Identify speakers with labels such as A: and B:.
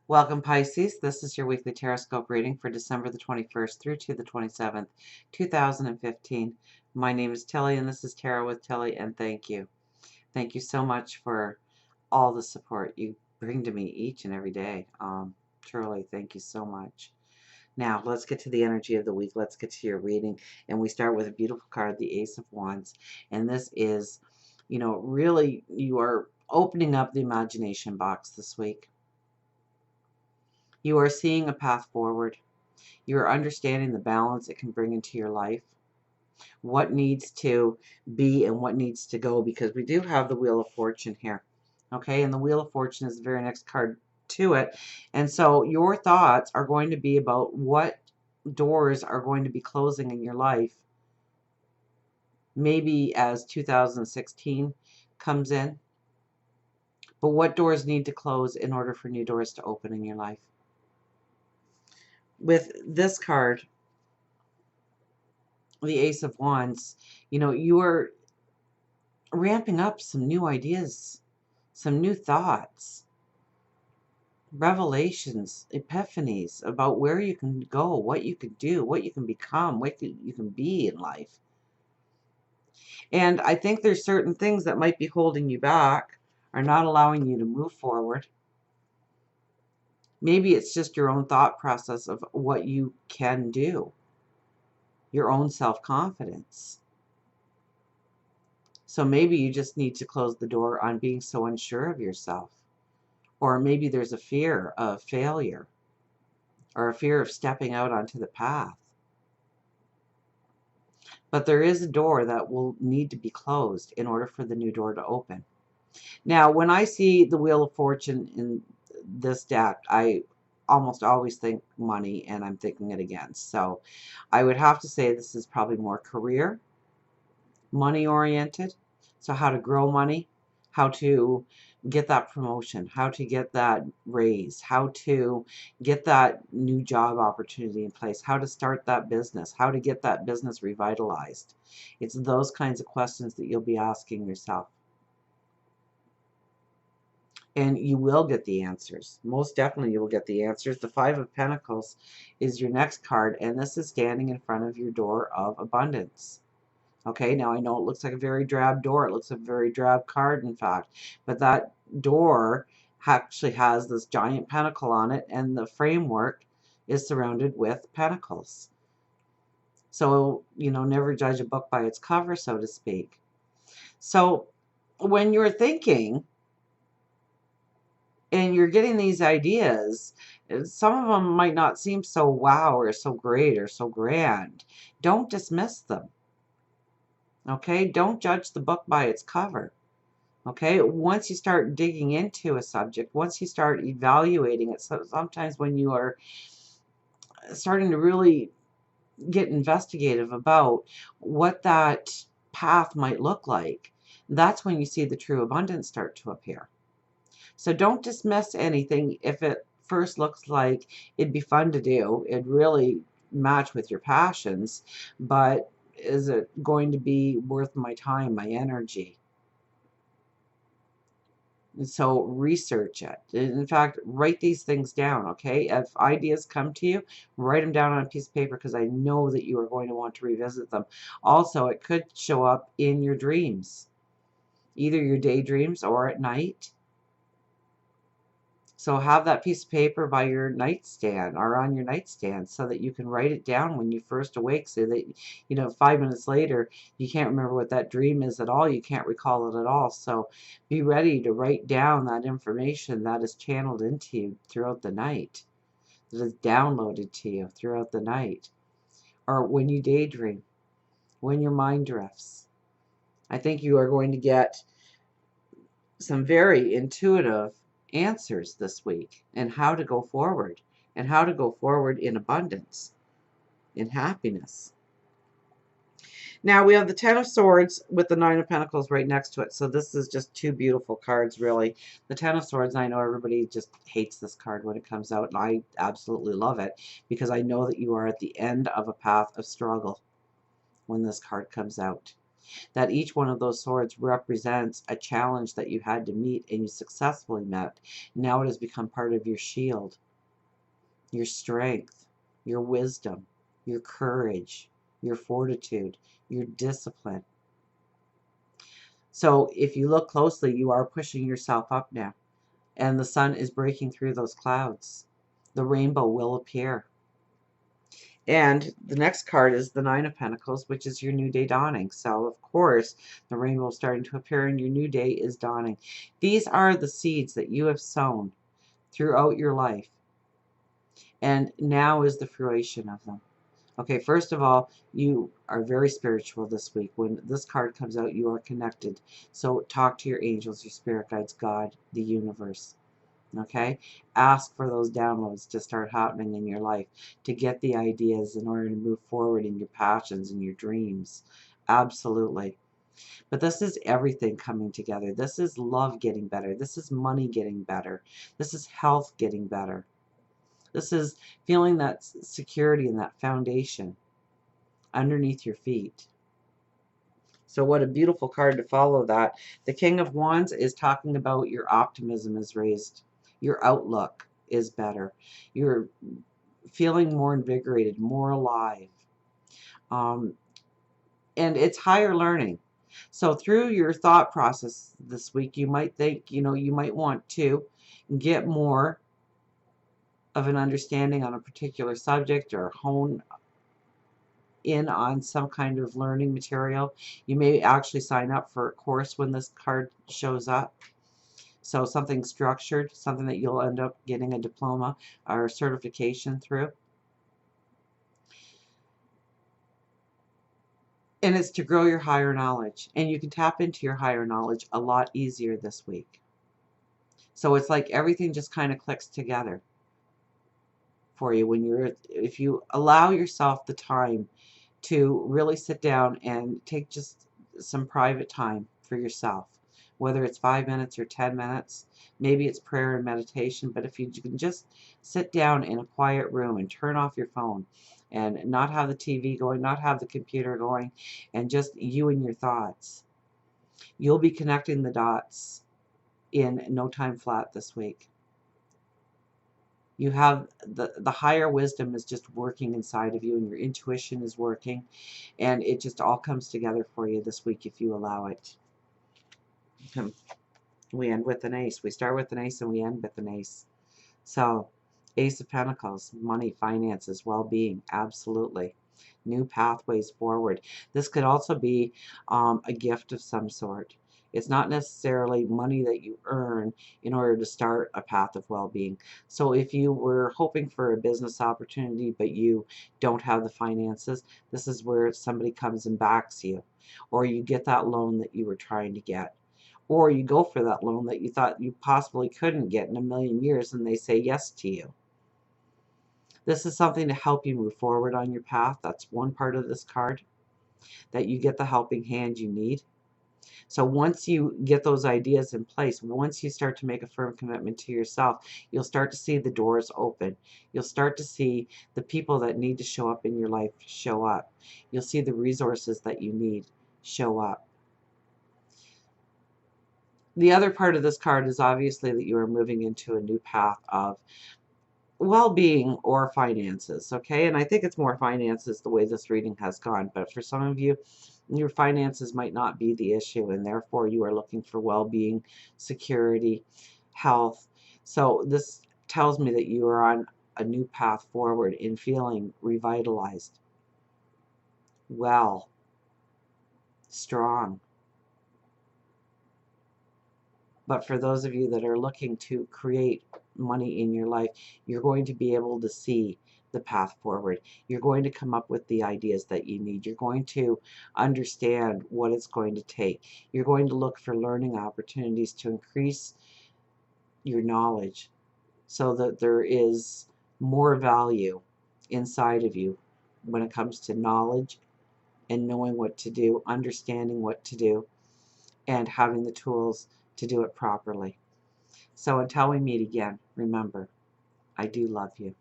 A: Welcome, Pisces. This is your weekly Taroscope reading for December the 21st through to the 27th, 2015. My name is Tilly, and this is Tarot with Tilly, and thank you. Thank you so much for all the support you bring to me each and every day. Truly, thank you so much. Now, let's get to the energy of the week. Let's get to your reading, and we start with a beautiful card, the Ace of Wands. And this is, really you are opening up the imagination box this week. You are seeing a path forward. You are understanding the balance it can bring into your life, what needs to be and what needs to go, because we do have the Wheel of Fortune here. Okay, and the Wheel of Fortune is the very next card to it. And so your thoughts are going to be about what doors are going to be closing in your life, maybe as 2016 comes in. But what doors need to close in order for new doors to open in your life? With this card, the Ace of Wands, you are ramping up some new ideas, some new thoughts, revelations, epiphanies about where you can go, what you can do, what you can become, what you can be in life. And I think there's certain things that might be holding you back, are not allowing you to move forward. Maybe it's just your own thought process of what you can do, your own self-confidence. So maybe you just need to close the door on being so unsure of yourself. Or maybe there's a fear of failure or a fear of stepping out onto the path. But there is a door that will need to be closed in order for the new door to open. Now, when I see the Wheel of Fortune in this deck, I almost always think money, and I'm thinking it again. So I would have to say this is probably more career, money-oriented. So how to grow money, how to get that promotion, how to get that raise, how to get that new job opportunity in place, how to start that business, how to get that business revitalized. It's those kinds of questions that you'll be asking yourself. And you will get the answers. Most definitely you will get the answers. The Five of Pentacles is your next card, and this is standing in front of your door of abundance. Okay, now I know it looks like a very drab door. It looks like a very drab card, in fact. But that door actually has this giant pentacle on it, and the framework is surrounded with pentacles. So, never judge a book by its cover, so to speak. So, when you're thinking and you're getting these ideas, some of them might not seem so wow or so great or so grand. Don't dismiss them. Okay, don't judge the book by its cover. Okay, once you start digging into a subject, once you start evaluating it, so sometimes when you are starting to really get investigative about what that path might look like, that's when you see the true abundance start to appear. So don't dismiss anything if it first looks like it'd be fun to do, it'd really match with your passions, but is it going to be worth my time, my energy? So research it. In fact, write these things down, okay? If ideas come to you, write them down on a piece of paper, because I know that you are going to want to revisit them. Also, it could show up in your dreams, either your daydreams or at night. So have that piece of paper by your nightstand or on your nightstand so that you can write it down when you first awake, so that, 5 minutes later, you can't remember what that dream is at all. You can't recall it at all. So be ready to write down that information that is channeled into you throughout the night, that is downloaded to you throughout the night, or when you daydream, when your mind drifts. I think you are going to get some very intuitive answers this week and how to go forward, and how to go forward in abundance, in happiness. Now we have the Ten of Swords with the Nine of Pentacles right next to it. So this is just two beautiful cards, really. The Ten of Swords, I know everybody just hates this card when it comes out, and I absolutely love it because I know that you are at the end of a path of struggle when this card comes out. that each one of those swords represents a challenge that you had to meet and you successfully met. Now it has become part of your shield, your strength, your wisdom, your courage, your fortitude, your discipline. So if you look closely, you are pushing yourself up now, and the sun is breaking through those clouds. The rainbow will appear. And the next card is the Nine of Pentacles, which is your new day dawning. So, of course, the rainbow is starting to appear and your new day is dawning. These are the seeds that you have sown throughout your life. And now is the fruition of them. Okay, first of all, you are very spiritual this week. When this card comes out, you are connected. So talk to your angels, your spirit guides, God, the universe. Okay? Ask for those downloads to start happening in your life, to get the ideas in order to move forward in your passions and your dreams. Absolutely. But this is everything coming together. This is love getting better. This is money getting better. This is health getting better. This is feeling that security and that foundation underneath your feet. So what a beautiful card to follow that. The King of Wands is talking about your optimism is raised. Your outlook is better. You're feeling more invigorated, more alive. And it's higher learning. So through your thought process this week, you might think, you might want to get more of an understanding on a particular subject or hone in on some kind of learning material. You may actually sign up for a course when this card shows up. So something structured, something that you'll end up getting a diploma or certification through. And it's to grow your higher knowledge. And you can tap into your higher knowledge a lot easier this week. So it's like everything just kind of clicks together for you if you allow yourself the time to really sit down and take just some private time for yourself, whether it's 5 minutes or 10 minutes. Maybe it's prayer and meditation, but if you can just sit down in a quiet room and turn off your phone and not have the TV going, not have the computer going, and just you and your thoughts, you'll be connecting the dots in no time flat this week. You have the higher wisdom is just working inside of you, and your intuition is working, and it just all comes together for you this week if you allow it. We end with an ace. We start with an ace and we end with an ace. So, Ace of Pentacles, money, finances, well-being, absolutely. New pathways forward. This could also be a gift of some sort. It's not necessarily money that you earn in order to start a path of well-being. So if you were hoping for a business opportunity but you don't have the finances, this is where somebody comes and backs you. Or you get that loan that you were trying to get. Or you go for that loan that you thought you possibly couldn't get in a million years and they say yes to you. This is something to help you move forward on your path. That's one part of this card, that you get the helping hand you need. So once you get those ideas in place, once you start to make a firm commitment to yourself, you'll start to see the doors open. You'll start to see the people that need to show up in your life show up. You'll see the resources that you need show up. The other part of this card is obviously that you are moving into a new path of well-being or finances, okay? And I think it's more finances the way this reading has gone, but for some of you, your finances might not be the issue, and therefore you are looking for well-being, security, health. So this tells me that you are on a new path forward in feeling revitalized, well, strong. But for those of you that are looking to create money in your life, you're going to be able to see the path forward. You're going to come up with the ideas that you need. You're going to understand what it's going to take. You're going to look for learning opportunities to increase your knowledge so that there is more value inside of you when it comes to knowledge and knowing what to do, understanding what to do, and having the tools to do it properly. So until we meet again, remember, I do love you.